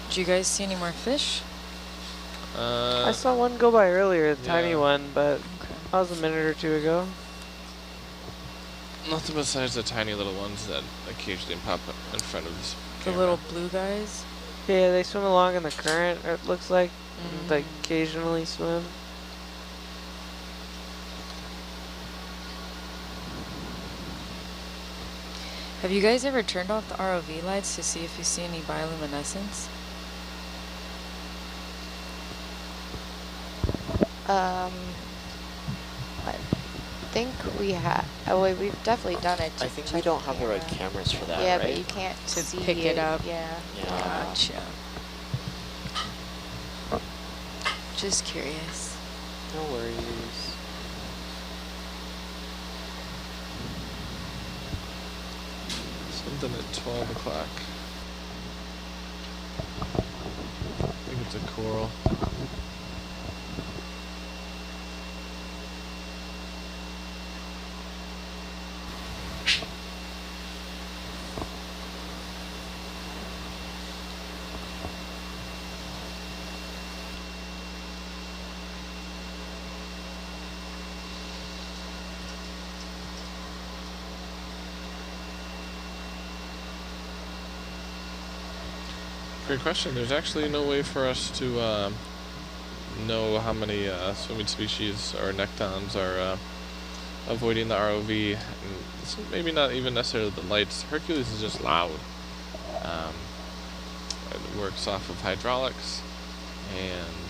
Did you guys see any more fish? I saw one go by earlier, a tiny yeah. one, but Okay. that was a minute or two ago. Nothing besides the tiny little ones that occasionally pop up in front of this The camera. little blue guys? Yeah, they swim along in the current, it looks like. Mm. They occasionally swim. Have you guys ever turned off the ROV lights to see if you see any bioluminescence? I think we have. Oh wait, we've definitely done it. I think we don't have the right cameras for that, Yeah, right? but you can't To see pick it up. Yeah. Yeah. Gotcha. Just curious. No worries. Something at 12 o'clock. whirl. Great question. There's actually no way for us to know how many swimming species or nectons are avoiding the ROV. And it's maybe not even necessarily the lights. Hercules is just loud. It works off of hydraulics, and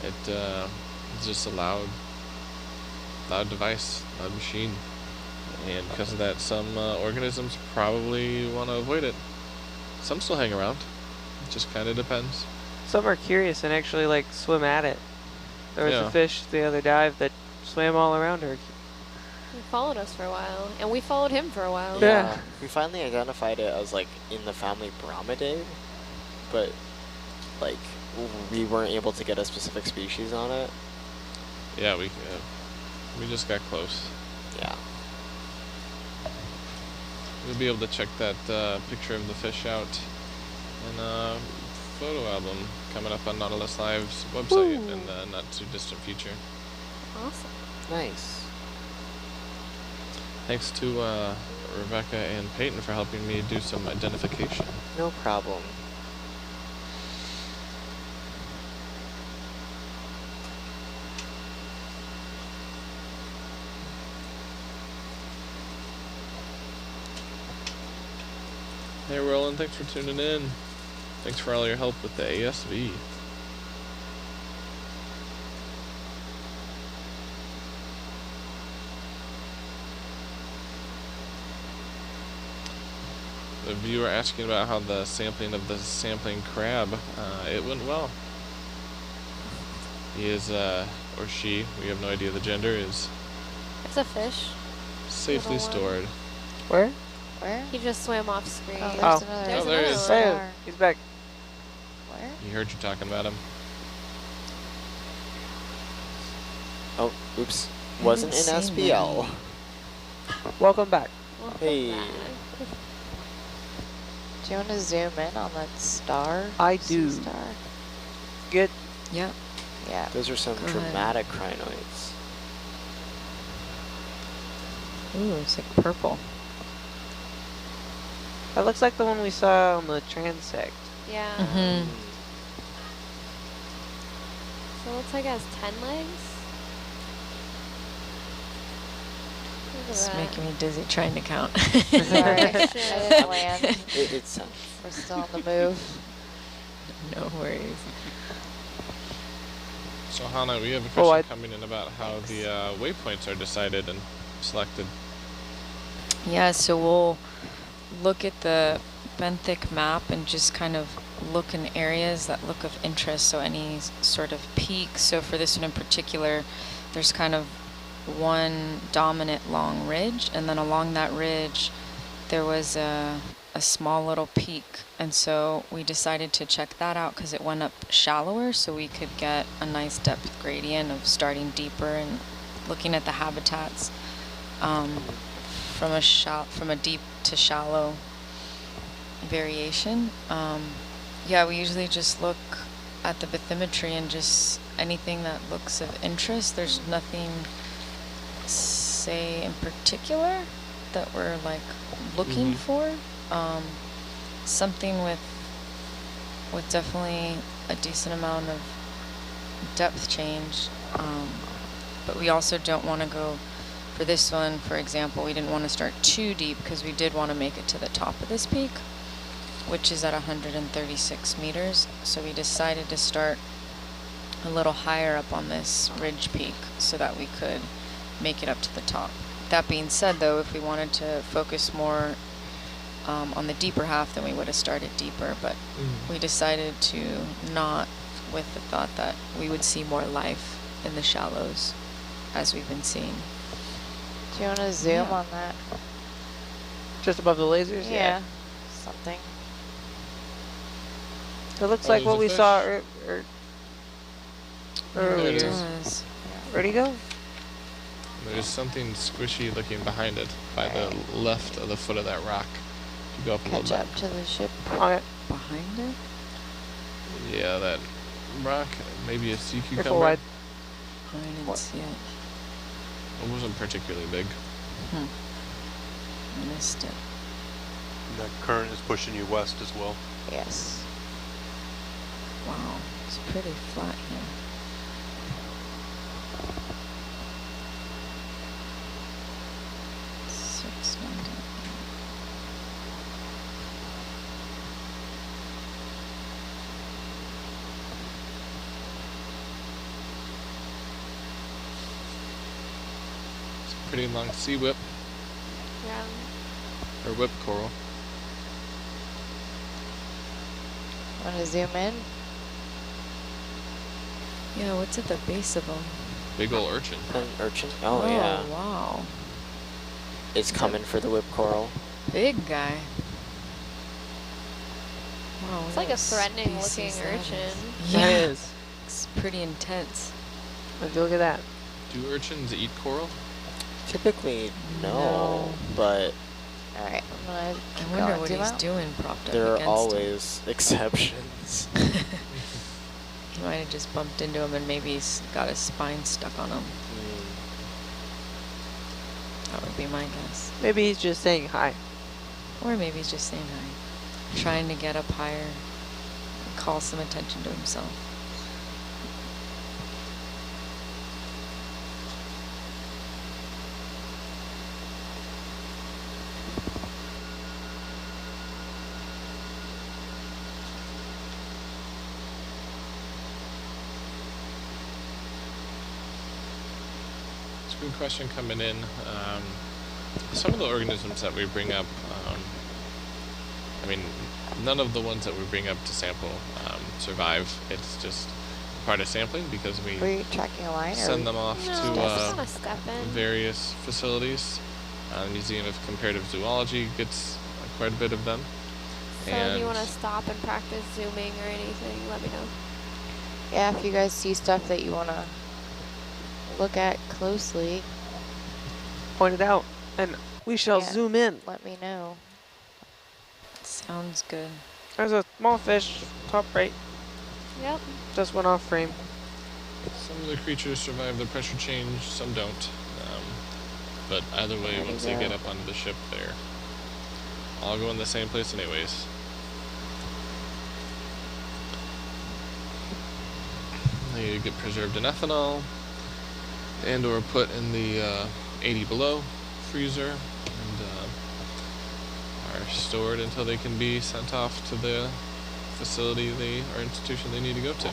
it's just a loud device, loud machine. And because of that, some organisms probably want to avoid it. Some still hang around. It just kind of depends. Some are curious and actually like swim at it. There was a fish the other dive that swam all around her. He followed us for a while, and we followed him for a while. Yeah. We finally identified it as like in the family Bromidae, but like we weren't able to get a specific species on it. Yeah, we just got close. Yeah. We'll be able to check that picture of the fish out in a photo album coming up on Nautilus Live's website in the not too distant future. Awesome. Nice. Thanks to Rebecca and Peyton for helping me do some identification. No problem. Hey Roland, thanks for tuning in. Thanks for all your help with the ASV. The viewer asking about how the sampling of the sampling crab, it went well. He is, or she, we have no idea the gender, is It's a fish. safely Little one. stored. Where? Where? He just swam off screen. Oh, there's Oh. another. There's Oh, there he another is. one. Hey, he's back. Where? He heard you talking about him. Oh, oops. Wasn't in haven't seen SBL. Welcome back. Welcome Hey. back. Do you want to zoom in on that star? I Sea do. Star? Good. Yep. Yeah. Those are some Go ahead. dramatic crinoids. Ooh, it's like purple. That looks like the one we saw on the transect. Yeah. Mm-hmm. So it looks like it has 10 legs. Look at It's that. making me dizzy trying to count. Sorry, I Shit. didn't land. It's We're still on the move. No worries. So Hannah, we have a Oh, question coming in about how the waypoints are decided and selected. Yeah, so we'll look at the benthic map and just kind of look in areas that look of interest, so any sort of peak. So for this one in particular, there's kind of one dominant long ridge, and then along that ridge there was a small little peak, and so we decided to check that out because it went up shallower, so we could get a nice depth gradient of starting deeper and looking at the habitats from a deep to shallow variation. Yeah, we usually just look at the bathymetry and just anything that looks of interest. There's nothing, say, in particular that we're like looking for. Something with definitely a decent amount of depth change, but we also don't want to go, for this one, for example, we didn't want to start too deep because we did want to make it to the top of this peak, which is at 136 meters. So we decided to start a little higher up on this ridge peak so that we could make it up to the top. That being said, though, if we wanted to focus more on the deeper half, then we would have started deeper, but we decided to not, with the thought that we would see more life in the shallows as we've been seeing. Do you want to zoom Yeah. on that? Just above the lasers? Yeah. Something. It looks Oh, like what we there's a saw fish. There earlier. it is. Where'd he go? There's something squishy looking behind it by the left of the foot of that rock. You go up a Catch little up to the ship. Okay. Behind it? bit. Yeah, that rock, maybe a sea Careful cucumber. wide. I didn't see it. It wasn't particularly big. I missed it. And that current is pushing you west as well. Yes. Wow, it's pretty flat here. It's a pretty long sea whip, Yeah. or whip coral. Want to zoom in? Yeah, what's at the base of them? Big ol' urchin. An urchin. Oh, yeah. Wow. It's coming for the whip coral. Big guy. Wow. It's what like a threatening species looking that urchin. is. That Yeah, is. it's pretty intense. Would you look at that? Do urchins eat coral? Typically, no, No. but All right, I'm gonna I keep wonder going. what Zoom he's out. doing propped up there are against always exceptions. him. He might have just bumped into him and maybe he's got his spine stuck on him. That would be my guess. Maybe he's just saying hi. Or maybe he's just saying hi. Trying to get up higher and call some attention to himself. It's a good question coming in. Some of the organisms that we bring up, I mean, none of the ones that we bring up to sample survive. It's just part of sampling because we Were you tracking a line? send them off No, to just wanna step in. various facilities. The Museum of Comparative Zoology gets quite a bit of them. So if you want to stop and practice zooming or anything, let me know. Yeah, if you guys see stuff that you want to look at closely, Point it out, and we shall Yeah. zoom in. let me know. Sounds good. There's a small fish, top right, Yep. just went off frame. Some of the creatures survive the pressure change, some don't. But either way, There once you they get go. up onto the ship, they're all going the same place anyways. They get preserved in ethanol and or put in the 80 below freezer and are stored until they can be sent off to the facility or institution they need to go to.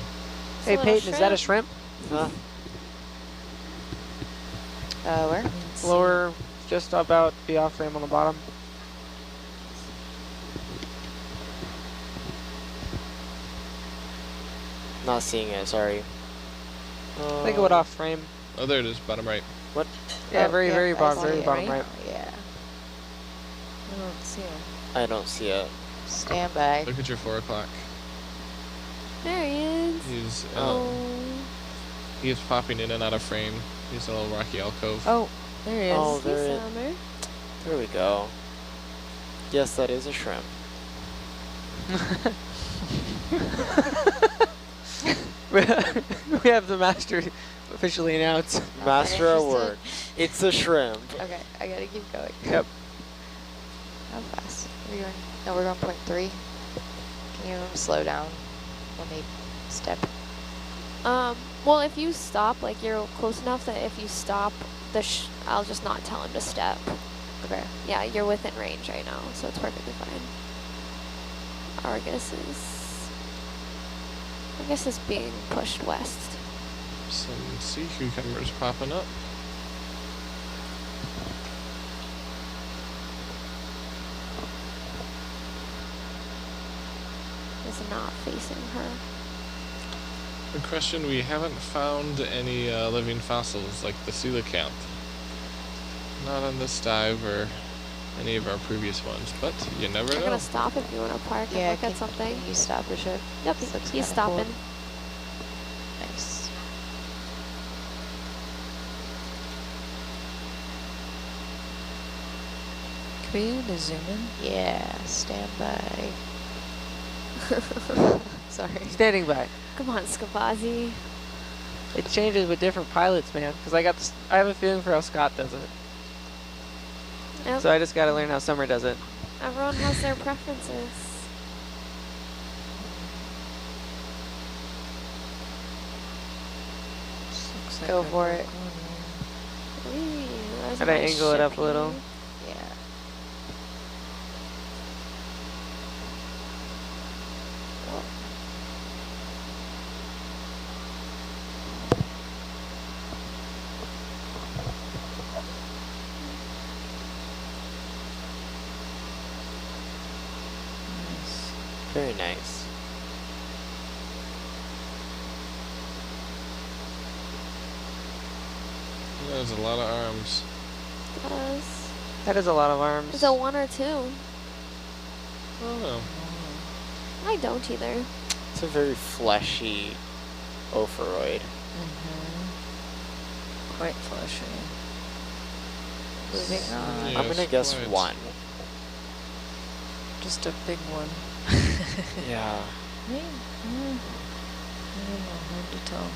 Hey little Peyton, is that a shrimp? Huh? Where? Lower, just about the off frame on the bottom. Not seeing it, sorry. I think it went off frame. Oh, there it is, bottom right. What? Yeah, Oh, very, yeah, very I bottom, see very it bottom right. Yeah. I don't see him. I don't see it. Stand by. Look at your 4 o'clock. There he is. He's Oh. he's popping in and out of frame. He's in a little rocky alcove. Oh, there he is. Oh, See there it- Summer. There we go. Yes, that is a shrimp. We have the master officially announced. Master at interested. work. It's a shrimp. Okay, I gotta keep going. Yep. How fast? Are we going? No, we're going 0.3. Can you slow down when they step? Well, if you stop, like you're close enough that if you stop, I'll just not tell him to step. Okay. Yeah, you're within range right now, so it's perfectly fine. Argus is being pushed west. Some sea cucumbers popping up. Is not facing her. Good question. We haven't found any living fossils like the coelacanth. Not on this dive or any of our previous ones, but you never We're know. gonna stop if you want to park and look at something. Can you stop the ship? Yep, This looks he's kinda cool. stopping. Nice. Can we add a zoom in? Yeah, stand by. Sorry. Standing by. Come on, Scapazzi. It changes with different pilots, man. Because I have a feeling for how Scott does it. Yep. So I just got to learn how Summer does it. Everyone has their preferences. Looks Go a for dark it. one. Ooh, there's a Gotta nice angle it up a ship little. here. Yeah. Nice. Very nice. There's a lot of arms. Does. That is a lot of arms. Is it 1 or 2? I don't know. I don't either. It's a very fleshy opheroid. Quite fleshy. Moving on. Yeah, I'm gonna guess quite. 1. Just a big one. Yeah. I don't know, hard to tell.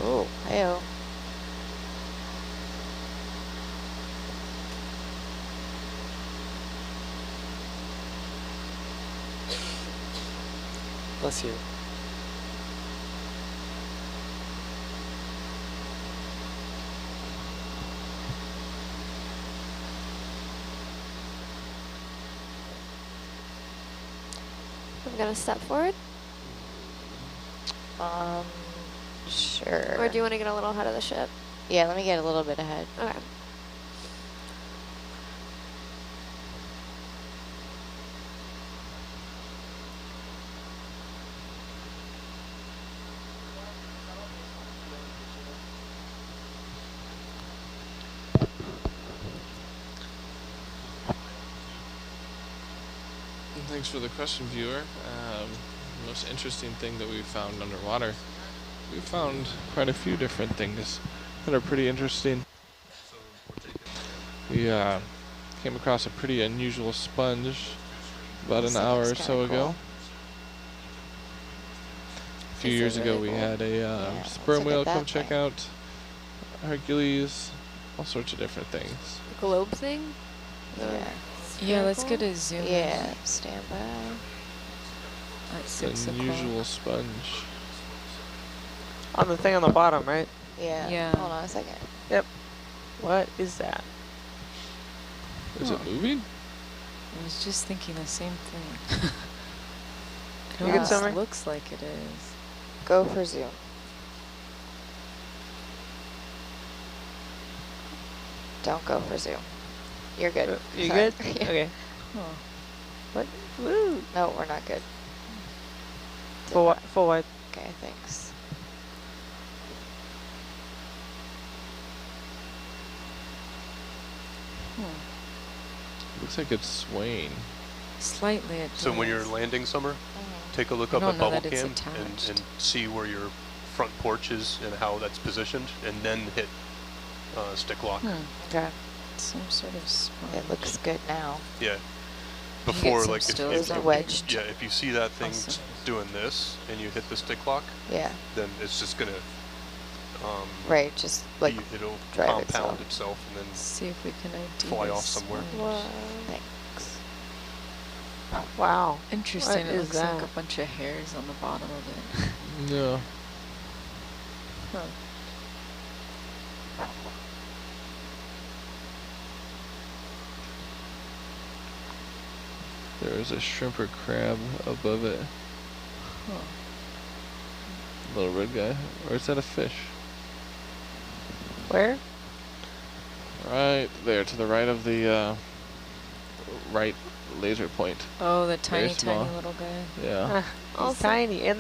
Oh. Heyo. Bless you. I'm gonna step forward. Sure. Or do you want to get a little ahead of the ship? Yeah, let me get a little bit ahead. Okay. And thanks for the question, viewer. Most interesting thing that we found underwater. We found quite a few different things that are pretty interesting. We came across a pretty unusual sponge about an hour or so ago. A few This is years ago, really we cool. had a let's sperm look at whale that come check thing. out Hercules, all sorts of different things. The globe thing? Yeah. Yeah, let's Spherical? get a zoom Yeah, stand by. in at It's 6 an o'clock. unusual sponge. On the thing on the bottom, right? Yeah. Yeah. Hold on a second. What is that? Is it moving? I was just thinking the same thing. It You good, almost Summer? looks like it is. Go for zoom. Don't go for zoom. You're good. You Sorry. good? Okay. Huh. What? Woo! No, we're not good. Full wide. Okay, thanks. Looks like it's swaying. Slightly it So when you're does. landing, Summer, take a look I up don't at know bubble that it's cam attached. and see where your front porch is and how that's positioned, and then hit stick lock. Okay. Some sort of sponge. It looks good now. Yeah. You Before, get some like, stills Is it out wedged? yeah, if you see that thing Awesome. doing this and you hit the stick lock, Yeah. then it's just gonna Right, just like it'll drive compound itself. itself and then Let's see if we can ID fly this off somewhere. sponge. Whoa. thanks. Wow. Interesting. What It is looks like that? a bunch of hairs on the bottom of it. No. Huh. There is a shrimp or crab above it. Huh. Little red guy. Or is that a fish? Where? Right there, to the right of the right laser point. Oh, the Very tiny small. little guy. Yeah. He's tiny. And